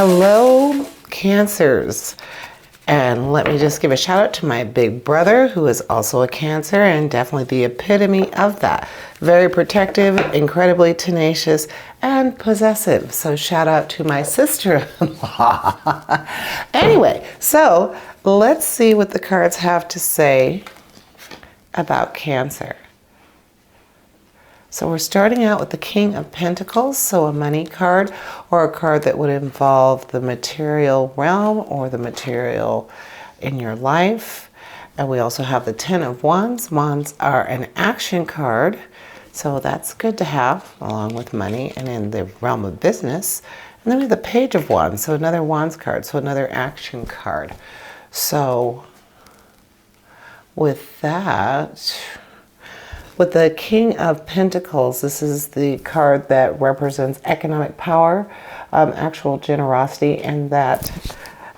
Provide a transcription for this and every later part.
Hello, Cancers. And let me just give a shout out to my big brother, who is also a Cancer and definitely the epitome of that. Very protective, incredibly tenacious, and possessive. So shout out to my sister-in-law. Anyway, so let's see what the cards have to say about Cancer. So we're starting out with the King of Pentacles, so a money card or a card that would involve the material realm or the material in your life. And we also have the Ten of Wands. Wands are an action card, so that's good to have along with money and in the realm of business. And then we have the Page of Wands, so another Wands card, so another action card. So with that, with the King of Pentacles, this is the card that represents economic power, actual generosity, and that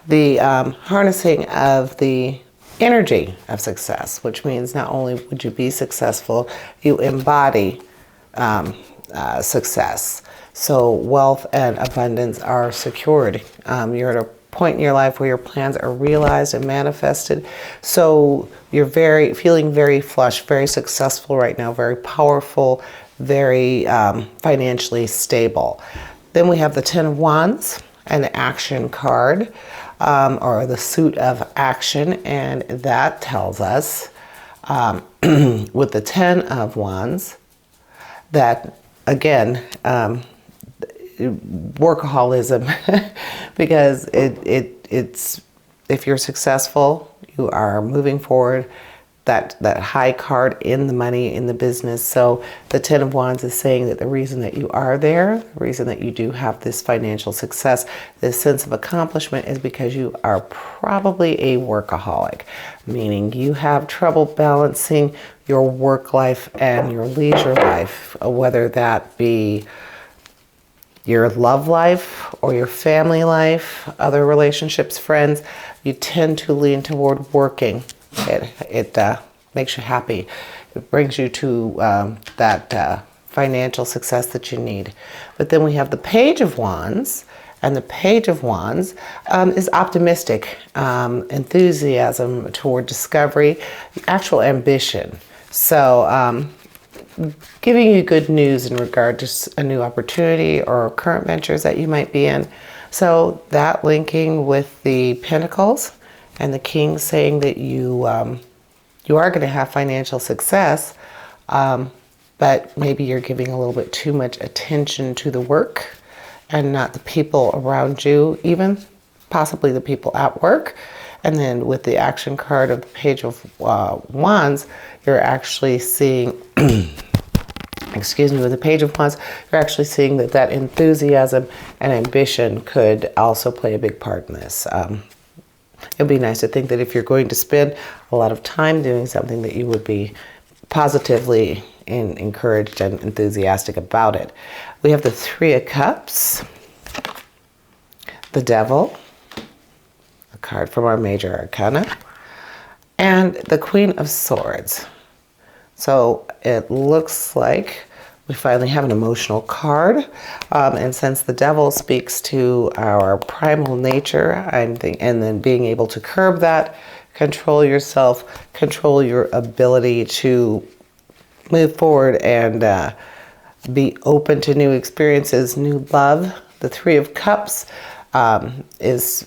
the harnessing of the energy of success, which means not only would you be successful, you embody success. So wealth and abundance are secured. You're at a point in your life where your plans are realized and manifested. So you're feeling very flush, very successful right now, very powerful, very financially stable. Then we have the Ten of Wands, an action card, or the suit of action, and that tells us with the Ten of Wands that, again, workaholism, because it's if you're successful, you are moving forward, that high card in the money, in the business. So the Ten of Wands is saying that the reason that you are there, the reason that you do have this financial success, this sense of accomplishment, is because you are probably a workaholic, meaning you have trouble balancing your work life and your leisure life, whether that be your love life or your family life, other relationships, friends. You tend to lean toward working. It makes you happy. It brings you to that financial success that you need. But then we have the Page of Wands, and the Page of Wands is optimistic, enthusiasm toward discovery, actual ambition. So giving you good news in regard to a new opportunity or current ventures that you might be in. So that linking with the Pentacles and the King saying that you are going to have financial success, but maybe you're giving a little bit too much attention to the work and not the people around you, even possibly the people at work. And then with the action card of the Page of Wands, you're actually seeing, excuse me, with the Page of Wands, you're actually seeing that enthusiasm and ambition could also play a big part in this. It'd be nice to think that if you're going to spend a lot of time doing something, that you would be positively encouraged and enthusiastic about it. We have the Three of Cups, the Devil, a card from our major arcana, and the Queen of Swords. So it looks like we finally have an emotional card. And since the Devil speaks to our primal nature, and then being able to curb that, control yourself, control your ability to move forward and be open to new experiences, new love. The Three of Cups is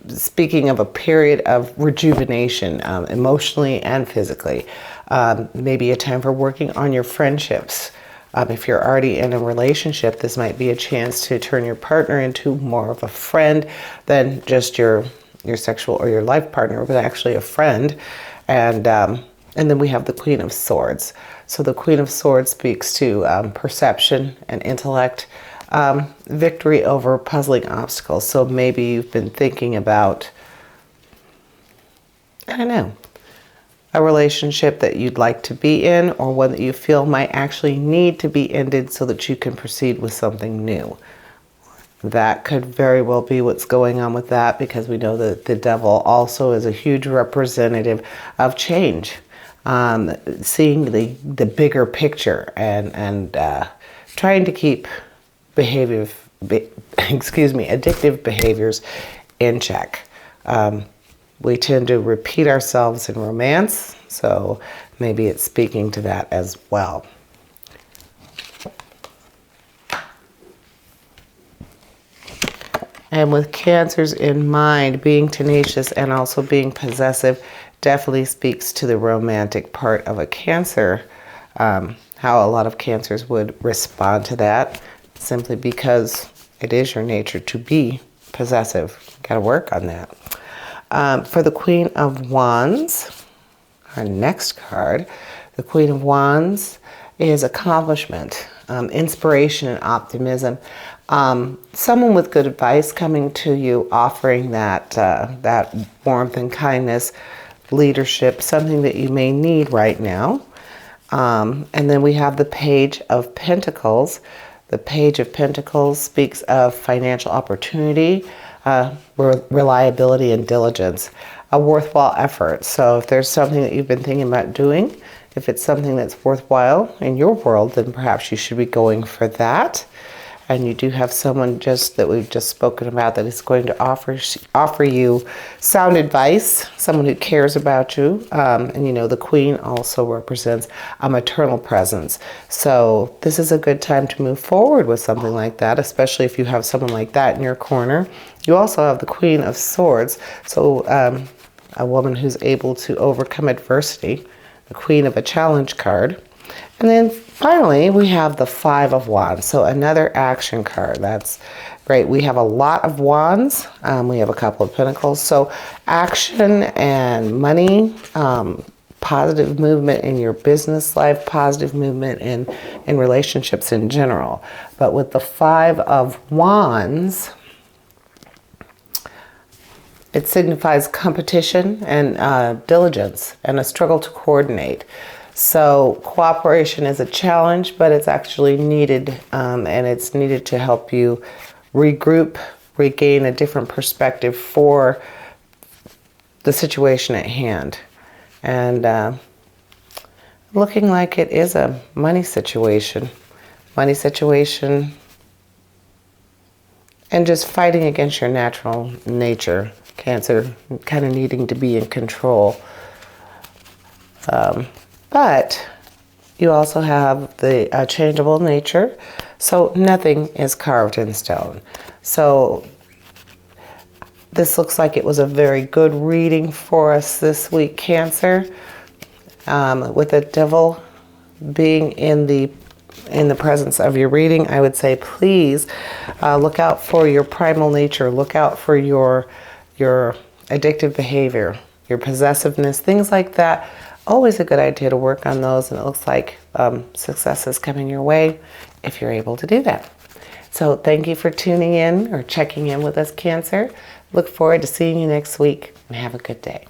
speaking of a period of rejuvenation, emotionally and physically. Maybe a time for working on your friendships. If you're already in a relationship, this might be a chance to turn your partner into more of a friend than just your sexual or your life partner, but actually a friend. And then we have the Queen of Swords. So the Queen of Swords speaks to perception and intellect, victory over puzzling obstacles. So maybe you've been thinking about, I don't know, a relationship that you'd like to be in, or one that you feel might actually need to be ended so that you can proceed with something new. That could very well be what's going on with that, because we know that the Devil also is a huge representative of change, seeing the bigger picture and trying to keep addictive behaviors in check. We tend to repeat ourselves in romance, so maybe it's speaking to that as well. And with Cancers in mind, being tenacious and also being possessive definitely speaks to the romantic part of a Cancer. How a lot of Cancers would respond to that, simply because it is your nature to be possessive. Got to work on that. For the Queen of Wands, our next card, the Queen of Wands is accomplishment, inspiration, and optimism. Someone with good advice coming to you, offering that warmth and kindness, leadership, something that you may need right now. And then we have the Page of Pentacles. The Page of Pentacles speaks of financial opportunity, reliability, and diligence, a worthwhile effort. So if there's something that you've been thinking about doing, if it's something that's worthwhile in your world, then perhaps you should be going for that. And you do have someone that we've just spoken about that is going to offer you sound advice, someone who cares about you. And you know, the Queen also represents a maternal presence. So this is a good time to move forward with something like that, especially if you have someone like that in your corner. You also have the Queen of Swords, so a woman who's able to overcome adversity, the Queen of a Challenge card. And then finally, we have the Five of Wands, so another action card. That's great. We have a lot of wands. We have a couple of pentacles. So action and money, positive movement in your business life, positive movement in relationships in general. But with the Five of Wands, it signifies competition and diligence and a struggle to coordinate. So cooperation is a challenge, but it's actually needed, and it's needed to help you regroup, regain a different perspective for the situation at hand. And looking like it is a money situation, and just fighting against your natural nature, Cancer, kind of needing to be in control. But you also have the changeable nature, so nothing is carved in stone. So this looks like it was a very good reading for us this week, Cancer. With the Devil being in the presence of your reading, I would say please look out for your primal nature, look out for your addictive behavior, your possessiveness, things like that. Always a good idea to work on those, and it looks like success is coming your way if you're able to do that. So thank you for tuning in or checking in with us, Cancer. Look forward to seeing you next week, and have a good day.